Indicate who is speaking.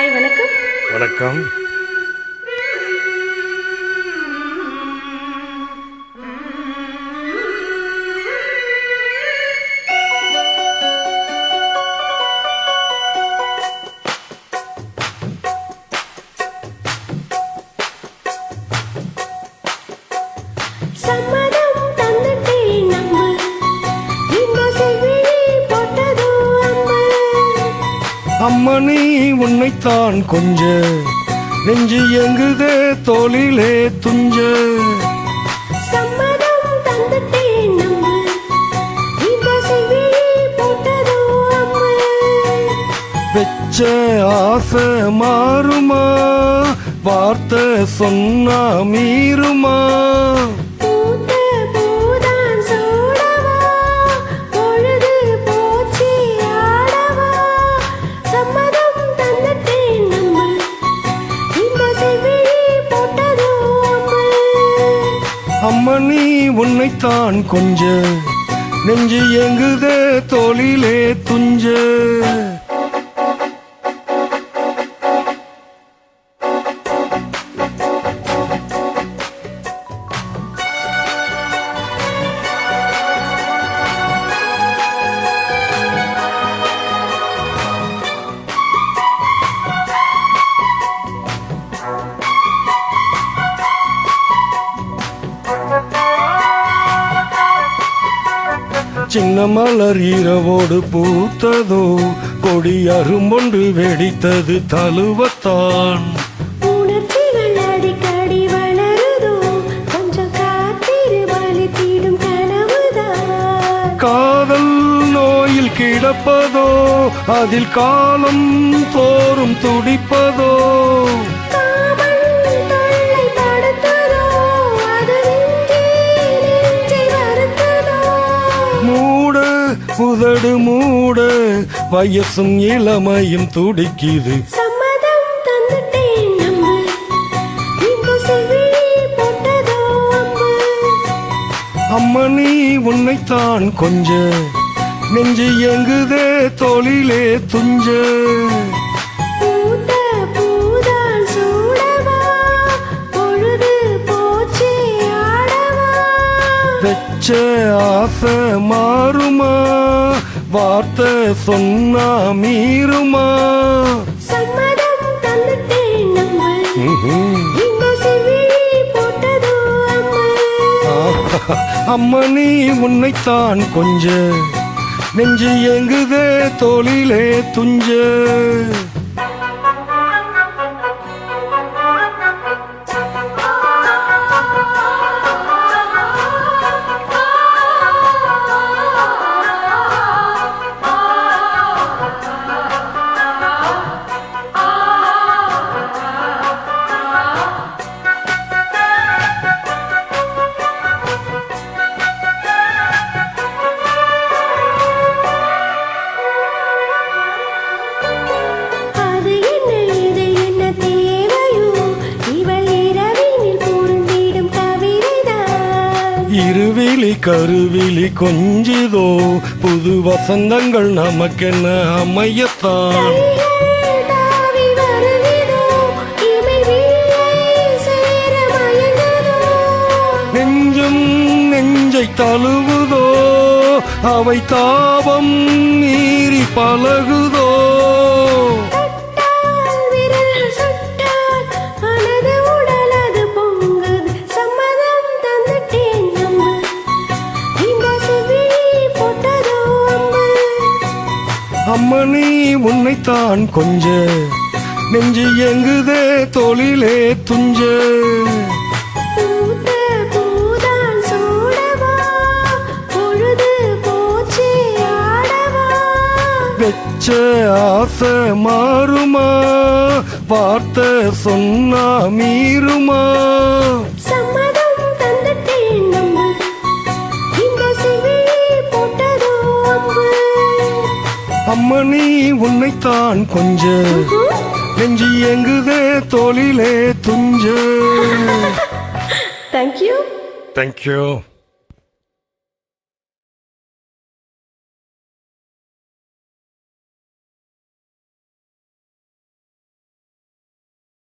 Speaker 1: Hi, வணக்கம்.
Speaker 2: வணக்கம்.
Speaker 1: சம்மதம் தந்துட்டேன் நம்பு, இந்த செவிழி போட்டதோ அம்பு.
Speaker 2: அம்மணி உன்னைத்தான் கொஞ்ச நெஞ்சு எங்குதே தோளிலே துஞ்ச.
Speaker 1: சம்மதம் தந்துட்டேன் நம்பு, இந்த செவிழி போட்டதோ அம்பு.
Speaker 2: வெச்ச ஆசை மாறுமா, வார்த்தை சொன்னா மீறுமா.
Speaker 1: பூத்த பூதான் சூடவா, பொழுது போச்சு ஆடவா. சம்மதம் தந்துட்டேன் நம்பு, இந்த செவிழி போட்டதோ அம்பு.
Speaker 2: அம்மணி உன்னைத்தான் கொஞ்ச நெஞ்சு எங்குதே தோளிலே துஞ்ச. சின்ன மலர் இரவோடு பூத்ததோ, கொடி அரும்பொன்று வெடித்தது தழுவத்தான்.
Speaker 1: உணர்ச்சிகள் அடிக்கடி வளருதோ, கொஞ்சம் காத்திரு வலித்திடும் கனவுதான்.
Speaker 2: காதல் நோயில் கிடப்பதோ, அதில் காலம் தோறும் துடிப்பதோ.
Speaker 1: காமன் தொல்லை படுத்துதோ, அது நெஞ்சை வருத்துதோ.
Speaker 2: மூட உதடு மூட வயசும் இளமையும் துடிக்குது.
Speaker 1: சம்மதம் தந்துட்டேன் நம்பு, இந்த செவிழி போட்டதோ அம்பு.
Speaker 2: அம்மணி உன்னைத்தான் கொஞ்ச நெஞ்சு எங்குதே தோளிலே துஞ்ச.
Speaker 1: பூத்த பூதான் சூடவா, பொழுது போச்சு ஆடவா.
Speaker 2: வெச்ச ஆசை மாறுமா, வார்த்தை சொன்னா மீறுமா.
Speaker 1: சம்மதம் தந்துட்டேன் நம்பு,
Speaker 2: ம்ஹும்.
Speaker 1: இந்த செவிழி போட்டதோ அம்பு.
Speaker 2: அம்மணி உன்னைத்தான் கொஞ்ச நெஞ்சு எங்குதே தோளிலே துஞ்ச.
Speaker 1: அது என்ன இது என்ன தேவையோ, இவள் இரவினில் பொருந்திடும் கவிதைதான்.
Speaker 2: இருவிழி கருவிழி கொஞ்சிதோ, புது வசந்தங்கள் நமக்கென்ன அமையத்தான்.
Speaker 1: கைகள் தாவி வருகிறதோ, இமை விழியை சேர மயங்குதோ.
Speaker 2: நெஞ்சும் நெஞ்சை தழுவுதோ, அவை தாபம் மீறி பழகுதோ.
Speaker 1: தொட்டால் விரல் சுட்டால் மனது உடல் அது பொங்குது. சம்மதம் தந்துட்டேன் நம்பு, இந்த செவிழி போட்டதோ அம்பு.
Speaker 2: அம்மணி உன்னைத்தான் கொஞ்ச நெஞ்சு எங்குதே தோளிலே துஞ்ச.
Speaker 1: பூத்த பூதான் சூடவா, பொழுது போச்சு ஆடவா.
Speaker 2: வெச்ச ஆசை மாறுமா, வார்த்தை சொன்னா மீறுமா.
Speaker 1: சம்மதம் தந்துட்டேன் நம்பு, இந்த செவிழி போட்டதோ அம்பு.
Speaker 2: அம்மணி உன்னைத்தான் கொஞ்ச நெஞ்சு எங்குதே தோளிலே துஞ்ச.
Speaker 1: Thank you.
Speaker 2: தேங்க்யூ.